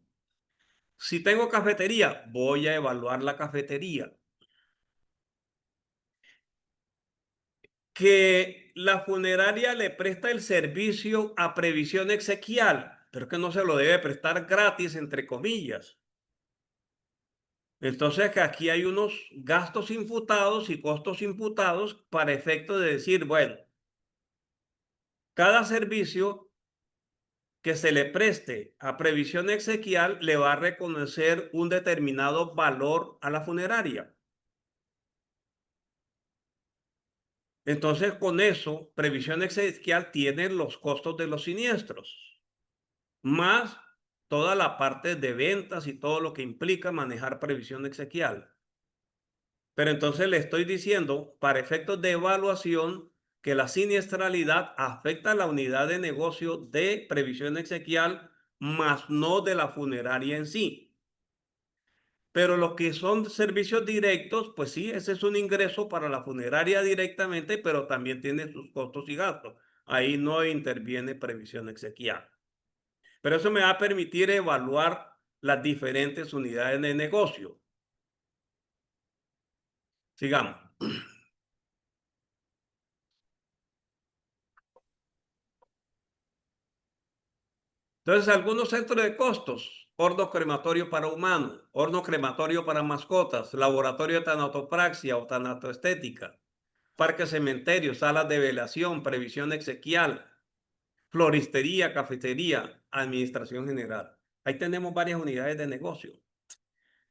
Si tengo cafetería, voy a evaluar la cafetería. Que la funeraria le presta el servicio a previsión exequial, pero que no se lo debe prestar gratis, entre comillas. Entonces, que aquí hay unos gastos imputados y costos imputados para efecto de decir, bueno, cada servicio que se le preste a previsión exequial le va a reconocer un determinado valor a la funeraria. Entonces, con eso, previsión exequial tiene los costos de los siniestros, más toda la parte de ventas y todo lo que implica manejar previsión exequial. Pero entonces le estoy diciendo, para efectos de evaluación, que la siniestralidad afecta a la unidad de negocio de previsión exequial, más no de la funeraria en sí. Pero los que son servicios directos, pues sí, ese es un ingreso para la funeraria directamente, pero también tiene sus costos y gastos. Ahí no interviene previsión exequial. Pero eso me va a permitir evaluar las diferentes unidades de negocio. Sigamos. Entonces, algunos centros de costos: horno crematorio para humanos, horno crematorio para mascotas, laboratorio de tanatopraxia o tanatoestética, parque cementerio, salas de velación, previsión exequial, floristería, cafetería, administración general. Ahí tenemos varias unidades de negocio.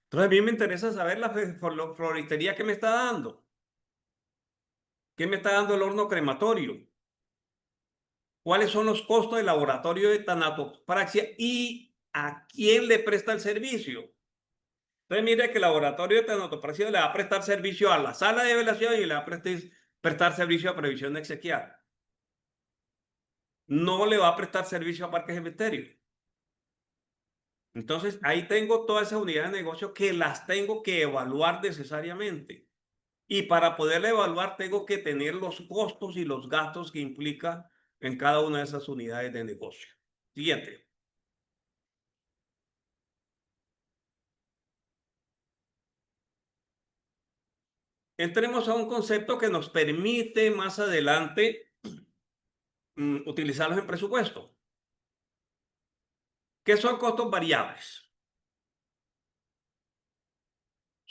Entonces, a mí me interesa saber la floristería que me está dando. ¿Qué me está dando el horno crematorio? ¿Cuáles son los costos del laboratorio de tanatopraxia y a quién le presta el servicio? Entonces, mire que el laboratorio de tanatopraxia le va a prestar servicio a la sala de velación y le va a prestar servicio a previsión exequial. No le va a prestar servicio a parque cementerio. Entonces, ahí tengo todas esas unidades de negocio que las tengo que evaluar necesariamente. Y para poder evaluar, tengo que tener los costos y los gastos que implica en cada una de esas unidades de negocio. Siguiente. Entremos a un concepto que nos permite más adelante utilizarlos en presupuesto. ¿Qué son costos variables?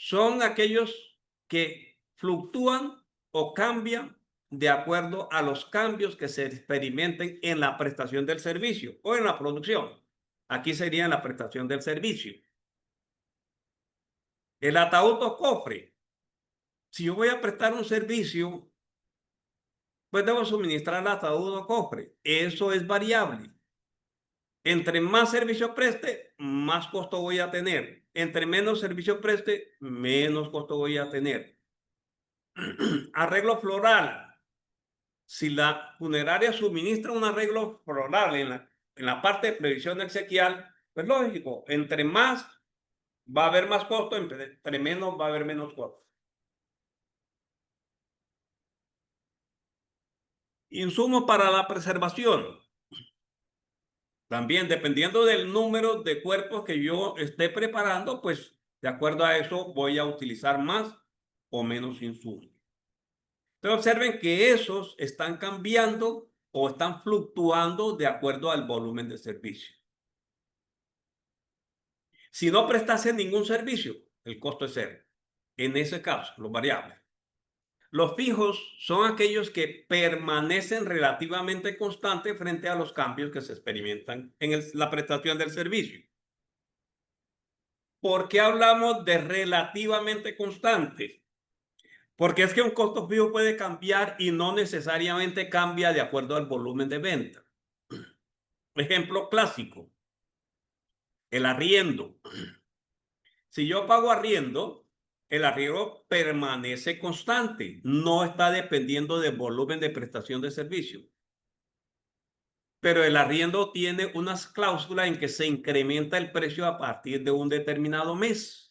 son aquellos que fluctúan o cambian de acuerdo a los cambios que se experimenten en la prestación del servicio o en la producción. Aquí sería en la prestación del servicio. El ataúd o cofre. Si yo voy a prestar un servicio, pues debo suministrar el ataúd o cofre. Eso es variable. Entre más servicio preste, más costo voy a tener. Entre menos servicio preste, menos costo voy a tener. Arreglo floral. Si la funeraria suministra un arreglo floral en la parte de previsión exequial, pues lógico, entre más va a haber más costo, entre menos va a haber menos costo. Insumos para la preservación. También dependiendo del número de cuerpos que yo esté preparando, pues de acuerdo a eso voy a utilizar más o menos insumos. Pero observen que esos están cambiando o están fluctuando de acuerdo al volumen de servicio. Si no prestase ningún servicio, el costo es cero. En ese caso, los variables. Los fijos son aquellos que permanecen relativamente constantes frente a los cambios que se experimentan en la prestación del servicio. ¿Por qué hablamos de relativamente constantes? Porque es que un costo fijo puede cambiar y no necesariamente cambia de acuerdo al volumen de venta. Ejemplo clásico, el arriendo. Si yo pago arriendo, el arriendo permanece constante, no está dependiendo del volumen de prestación de servicio. Pero el arriendo tiene unas cláusulas en que se incrementa el precio a partir de un determinado mes.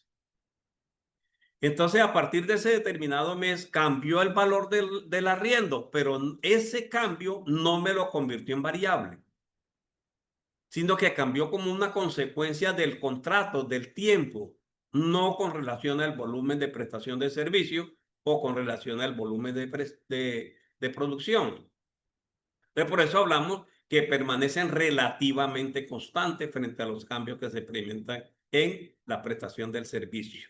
Entonces, a partir de ese determinado mes, cambió el valor del arriendo, pero ese cambio no me lo convirtió en variable, sino que cambió como una consecuencia del contrato, del tiempo, no con relación al volumen de prestación de servicio o con relación al volumen de producción. Entonces, por eso hablamos que permanecen relativamente constantes frente a los cambios que se experimentan en la prestación del servicio.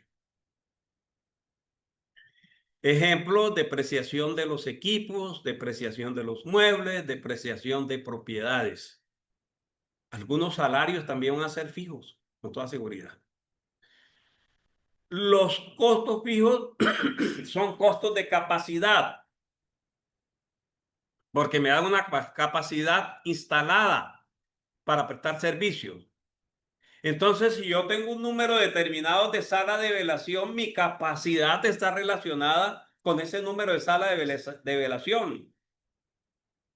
Ejemplo, depreciación de los equipos, depreciación de los muebles, depreciación de propiedades. Algunos salarios también van a ser fijos, con toda seguridad. Los costos fijos son costos de capacidad, porque me dan una capacidad instalada para prestar servicios. Entonces, si yo tengo un número determinado de sala de velación, mi capacidad está relacionada con ese número de sala de velación.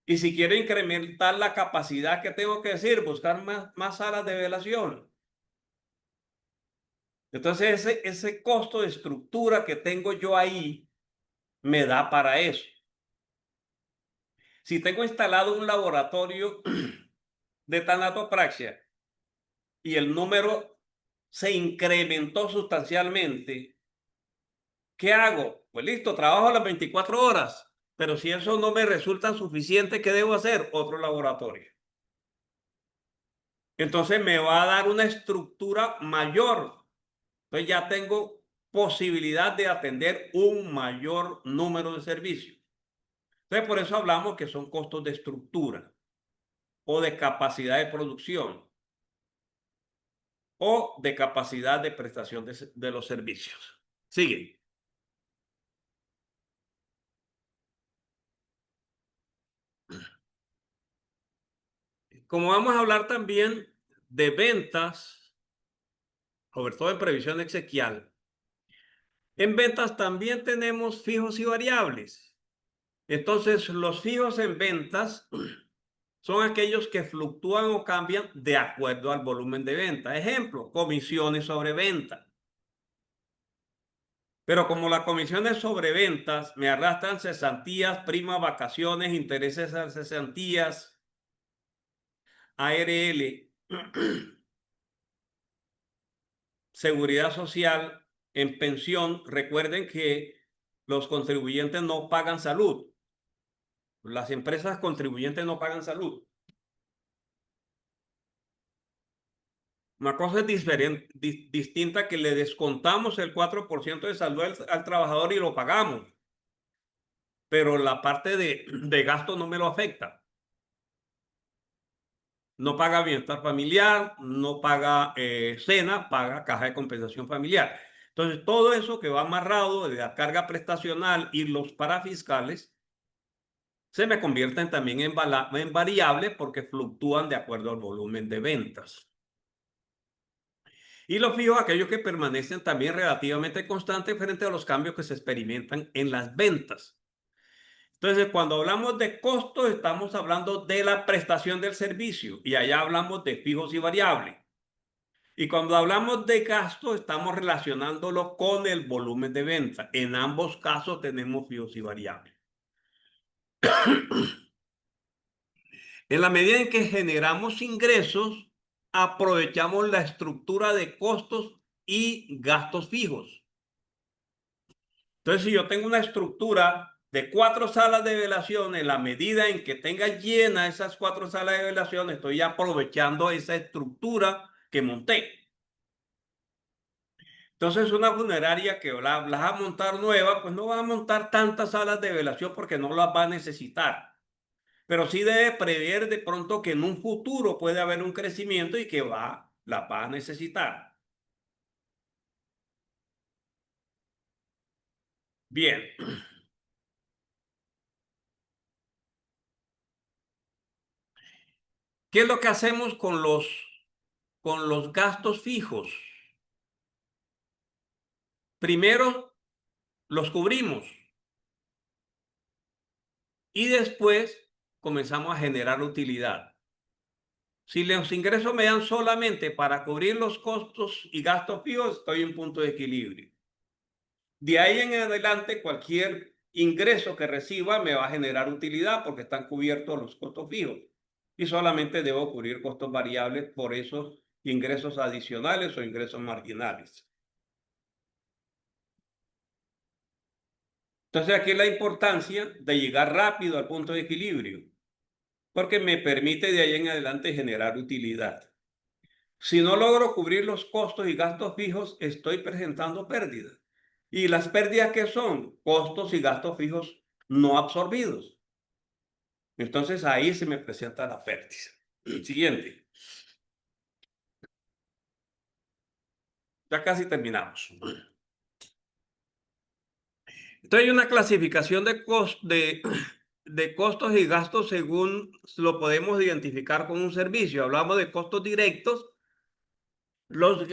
Y si quiero incrementar la capacidad, ¿qué tengo que decir? Buscar más salas de velación. Entonces, ese costo de estructura que tengo yo ahí me da para eso. Si tengo instalado un laboratorio de tanatopraxia y el número se incrementó sustancialmente, ¿qué hago? Pues listo, trabajo a las 24 horas, pero si eso no me resulta suficiente, ¿qué debo hacer? Otro laboratorio. Entonces me va a dar una estructura mayor. Entonces ya tengo posibilidad de atender un mayor número de servicios. Entonces por eso hablamos que son costos de estructura o de capacidad de producción o de capacidad de prestación de los servicios. Sigue. Como vamos a hablar también de ventas, sobre todo en previsión exequial, en ventas también tenemos fijos y variables. Entonces, los fijos en ventas son aquellos que fluctúan o cambian de acuerdo al volumen de venta. Ejemplo, comisiones sobre venta. Pero como las comisiones sobre ventas me arrastran cesantías, primas, vacaciones, intereses a cesantías, ARL, seguridad social, en pensión, recuerden que los contribuyentes no pagan salud. Las empresas contribuyentes no pagan salud. Una cosa es distinta que le descontamos el 4% de salud al trabajador y lo pagamos, pero la parte de gasto no me lo afecta. No paga bienestar familiar, no paga SENA, paga caja de compensación familiar. Entonces, todo eso que va amarrado de la carga prestacional y los parafiscales se me convierten también en variables porque fluctúan de acuerdo al volumen de ventas. Y los fijos, aquellos que permanecen también relativamente constantes frente a los cambios que se experimentan en las ventas. Entonces, cuando hablamos de costos, estamos hablando de la prestación del servicio y allá hablamos de fijos y variables. Y cuando hablamos de gastos, estamos relacionándolo con el volumen de venta. En ambos casos tenemos fijos y variables. En la medida en que generamos ingresos, aprovechamos la estructura de costos y gastos fijos. Entonces, si yo tengo una estructura de 4 salas de velación, en la medida en que tenga llenas esas 4 salas de velación, estoy aprovechando esa estructura que monté. Entonces, una funeraria que las va a montar nueva, pues no va a montar tantas salas de velación porque no las va a necesitar. Pero sí debe prever de pronto que en un futuro puede haber un crecimiento y que la va a necesitar. Bien. ¿Qué es lo que hacemos con los gastos fijos? Primero, los cubrimos y después comenzamos a generar utilidad. Si los ingresos me dan solamente para cubrir los costos y gastos fijos, estoy en punto de equilibrio. De ahí en adelante, cualquier ingreso que reciba me va a generar utilidad porque están cubiertos los costos fijos. Y solamente debo cubrir costos variables por esos ingresos adicionales o ingresos marginales. Entonces aquí la importancia de llegar rápido al punto de equilibrio, porque me permite de ahí en adelante generar utilidad. Si no logro cubrir los costos y gastos fijos, estoy presentando pérdidas. ¿Y las pérdidas qué son? Costos y gastos fijos no absorbidos. Entonces ahí se me presenta la pérdida. Siguiente. Ya casi terminamos. Entonces hay una clasificación de costos y gastos según lo podemos identificar con un servicio. Hablamos de costos directos, los,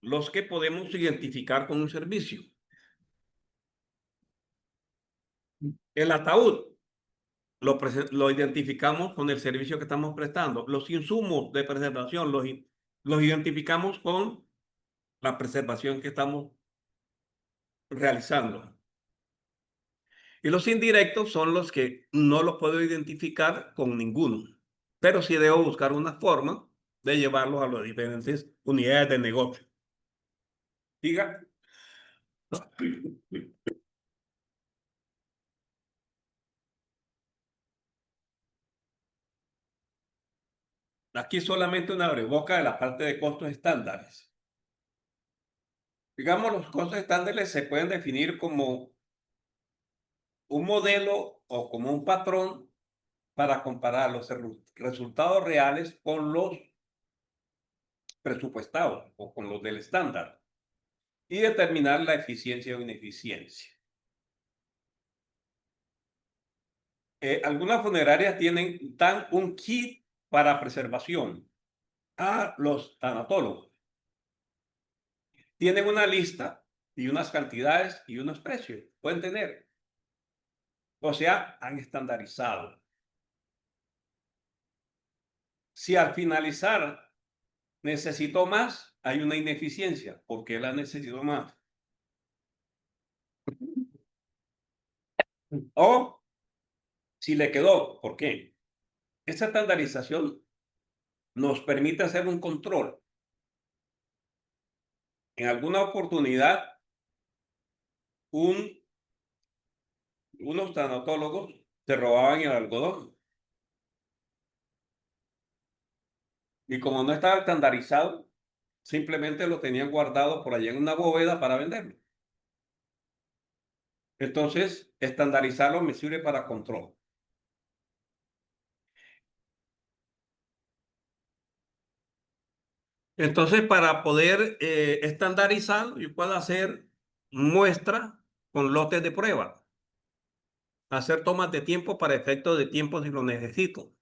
los que podemos identificar con un servicio. El ataúd lo identificamos con el servicio que estamos prestando. Los insumos de preservación los identificamos con la preservación que estamos realizando. Y los indirectos son los que no los puedo identificar con ninguno, pero sí debo buscar una forma de llevarlos a las diferentes unidades de negocio. Diga. Aquí solamente una abreboca de la parte de costos estándares. Digamos, los costos estándares se pueden definir como un modelo o como un patrón para comparar los resultados reales con los presupuestados o con los del estándar y determinar la eficiencia o ineficiencia. Algunas funerarias dan un kit para preservación a los tanatólogos. Tienen una lista y unas cantidades y unos precios. Pueden tener. O sea, han estandarizado. Si al finalizar necesito más, hay una ineficiencia. ¿Por qué la necesito más? O si le quedó, ¿por qué? Esa estandarización nos permite hacer un control. En alguna oportunidad, unos tanatólogos se robaban el algodón. Y como no estaba estandarizado, simplemente lo tenían guardado por allá en una bóveda para venderlo. Entonces, estandarizarlo me sirve para control. Entonces, para poder estandarizarlo, yo puedo hacer muestra con lotes de prueba, hacer tomas de tiempo para efectos de tiempo si lo necesito.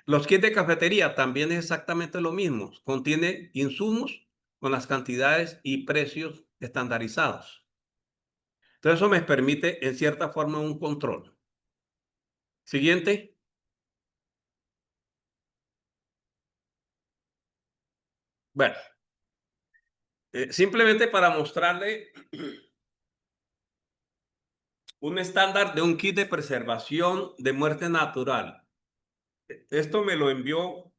Los kits de cafetería también es exactamente lo mismo. Contiene insumos con las cantidades y precios estandarizados. Entonces, eso me permite, en cierta forma, un control. Siguiente. Bueno, simplemente para mostrarle un estándar de un kit de preservación de muerte natural. Esto me lo envió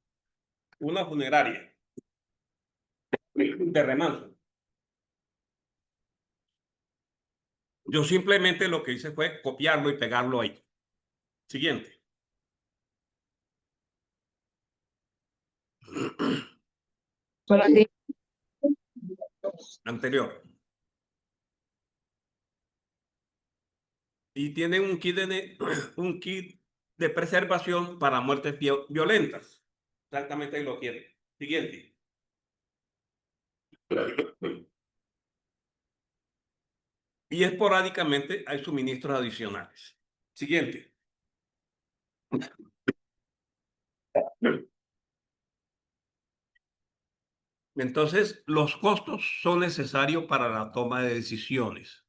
una funeraria de Remanso. Yo simplemente lo que hice fue copiarlo y pegarlo ahí. Siguiente. Anterior. Y tienen un kit un kit de preservación para muertes violentas. Exactamente ahí lo tiene. Siguiente. Y esporádicamente hay suministros adicionales. Siguiente. Entonces, los costos son necesarios para la toma de decisiones.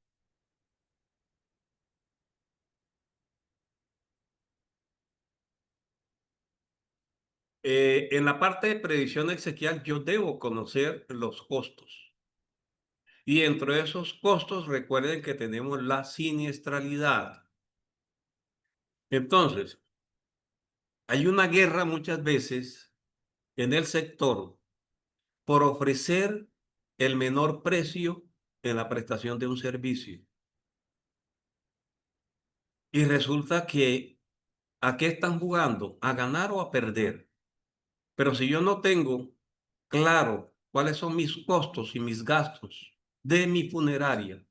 En la parte de previsión exequial, yo debo conocer los costos. Y dentro de esos costos, recuerden que tenemos la siniestralidad. Entonces, hay una guerra muchas veces en el sector por ofrecer el menor precio en la prestación de un servicio. Y resulta que, ¿a qué están jugando? ¿A ganar o a perder? Pero si yo no tengo claro cuáles son mis costos y mis gastos de mi funeraria,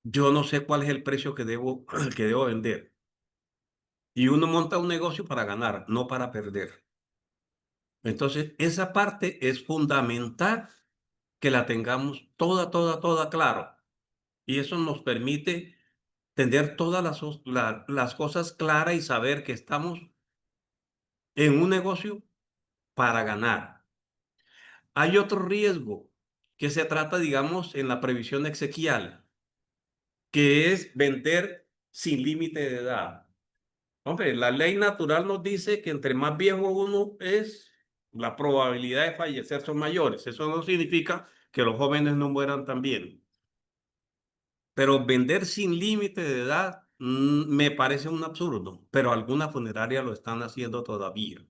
yo no sé cuál es el precio que debo, que debo vender. Y uno monta un negocio para ganar, no para perder. Entonces, esa parte es fundamental que la tengamos toda claro. Y eso nos permite tener todas las cosas claras y saber que estamos en un negocio para ganar. Hay otro riesgo que se trata, digamos, en la previsión exequial, que es vender sin límite de edad. Hombre, la ley natural nos dice que entre más viejo uno es, la probabilidad de fallecer son mayores. Eso no significa que los jóvenes no mueran también. Pero vender sin límite de edad me parece un absurdo, pero algunas funerarias lo están haciendo todavía.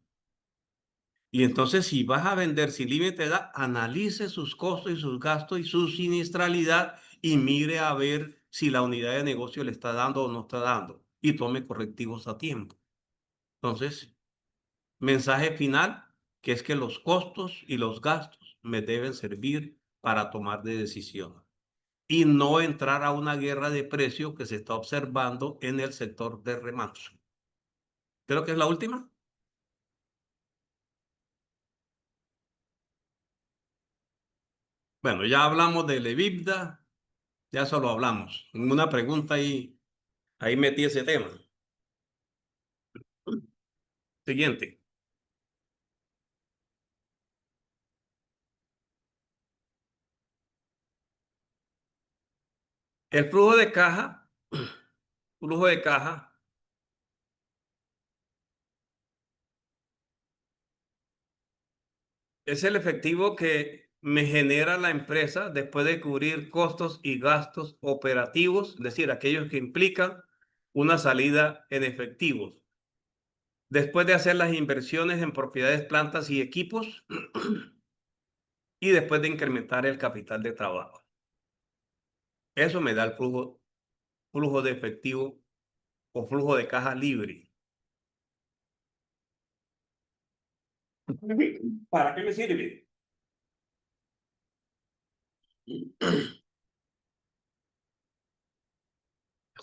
Y entonces, si vas a vender sin límite de edad, analice sus costos y sus gastos y su siniestralidad y mire a ver si la unidad de negocio le está dando o no está dando y tome correctivos a tiempo. Entonces, mensaje final, que es que los costos y los gastos me deben servir para tomar de decisiones y no entrar a una guerra de precios que se está observando en el sector de remanso. Creo que es la última. Bueno, ya hablamos del EBITDA, ya solo hablamos. En una pregunta ahí metí ese tema. Siguiente. El flujo de caja es el efectivo que me genera la empresa después de cubrir costos y gastos operativos, es decir, aquellos que implican una salida en efectivos. Después de hacer las inversiones en propiedades, plantas y equipos y después de incrementar el capital de trabajo. Eso me da el flujo de efectivo o flujo de caja libre. ¿Para qué me sirve?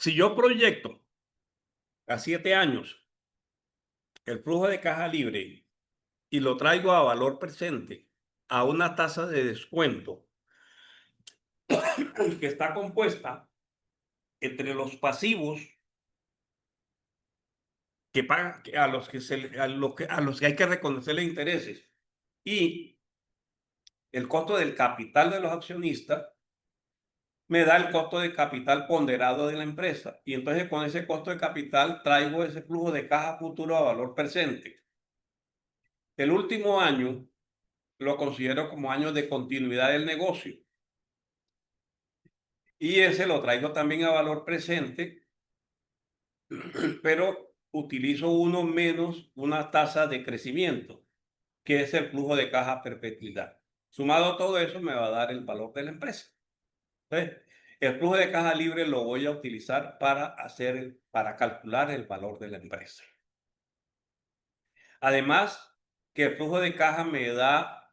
Si yo proyecto a 7 años el flujo de caja libre y lo traigo a valor presente a una tasa de descuento que está compuesta entre los pasivos que pagan, a los que, a los que hay que reconocerle intereses y el costo del capital de los accionistas, me da el costo de capital ponderado de la empresa. Y entonces con ese costo de capital traigo ese flujo de caja futuro a valor presente. El último año lo considero como año de continuidad del negocio. Y ese lo traigo también a valor presente, pero utilizo uno menos una tasa de crecimiento, que es el flujo de caja a perpetuidad. Sumado a todo eso me va a dar el valor de la empresa. Entonces, el flujo de caja libre lo voy a utilizar para calcular el valor de la empresa. Además, que el flujo de caja me da